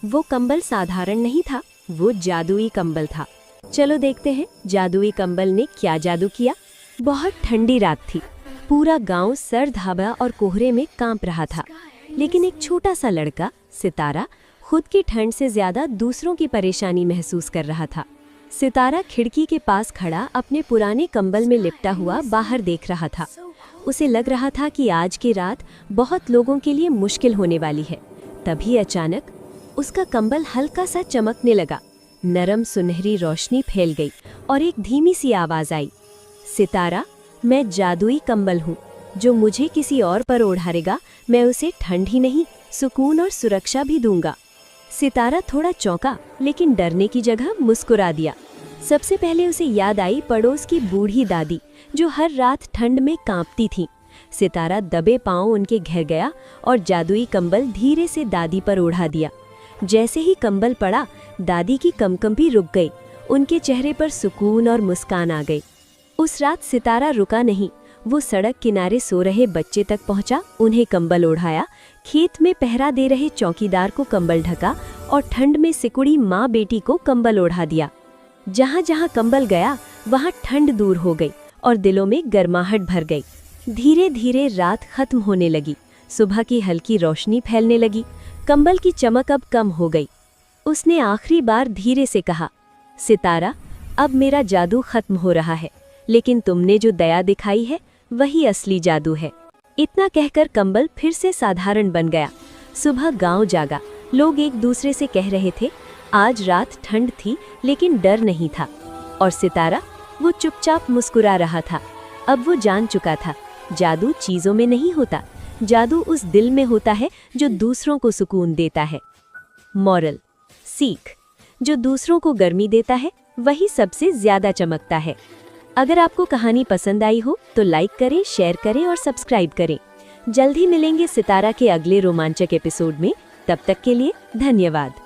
वो कंबल साधारण नहीं था, वो जादुई कंबल था। चलो देखते हैं जादुई कंबल ने क्या जादू किया। बहुत ठंडी रात थी। पूरा गांव सर्द हवा और कोहरे में कांप रहा था, लेकिन एक छोटा सा लड़का सितारा खुद की ठंड से ज्यादा दूसरों की परेशानी महसूस कर रहा था। सितारा खिड़की के पास खड़ा अपने पुराने कंबल में लिपटा हुआ बाहर देख रहा था। उसे लग रहा था कि आज की रात बहुत लोगों के लिए मुश्किल होने वाली है। तभी अचानक उसका कंबल हल्का सा चमकने लगा। नरम सुनहरी रोशनी फैल गई और एक धीमी सी आवाज आई, सितारा, मैं जादुई कंबल हूँ। जो मुझे किसी और पर ओढ़ाएगा, मैं उसे ठंड ही नहीं, सुकून और सुरक्षा भी दूंगा। सितारा थोड़ा चौंका, लेकिन डरने की जगह मुस्कुरा दिया। सबसे पहले उसे याद आई पड़ोस की बूढ़ी दादी, जो हर रात ठंड में कांपती थी। सितारा दबे पांव उनके घर गया और जादुई कंबल धीरे से दादी पर ओढ़ा दिया। जैसे ही कंबल पड़ा, दादी की कंपकंपी रुक गई। उनके चेहरे पर सुकून और मुस्कान आ गई। उस रात सितारा रुका नहीं। वो सड़क किनारे सो रहे बच्चे तक पहुंचा, उन्हें कंबल ओढ़ाया, खेत में पहरा दे रहे चौकीदार को कंबल ढका और ठंड में सिकुड़ी माँ बेटी को कंबल ओढ़ा दिया। जहाँ जहाँ कंबल गया, वहाँ ठंड दूर हो गई और दिलों में गर्माहट भर गई। धीरे धीरे रात खत्म होने लगी। सुबह की हल्की रोशनी फैलने लगी। कंबल की चमक अब कम हो गई। उसने आखिरी बार धीरे से कहा, सितारा, अब मेरा जादू खत्म हो रहा है, लेकिन तुमने जो दया दिखाई है वही असली जादू है। इतना कहकर कंबल फिर से साधारण बन गया। सुबह गांव जागा। लोग एक दूसरे से कह रहे थे, आज रात ठंड थी लेकिन डर नहीं था। और सितारा, वो चुपचाप मुस्कुरा रहा था। अब वो जान चुका था, जादू चीजों में नहीं होता, जादू उस दिल में होता है जो दूसरों को सुकून देता है। मॉरल, सीख, जो दूसरों को गर्मी देता है वही सबसे ज्यादा चमकता है। अगर आपको कहानी पसंद आई हो तो लाइक करें, शेयर करें और सब्सक्राइब करें। जल्द ही मिलेंगे सितारा के अगले रोमांचक एपिसोड में। तब तक के लिए धन्यवाद।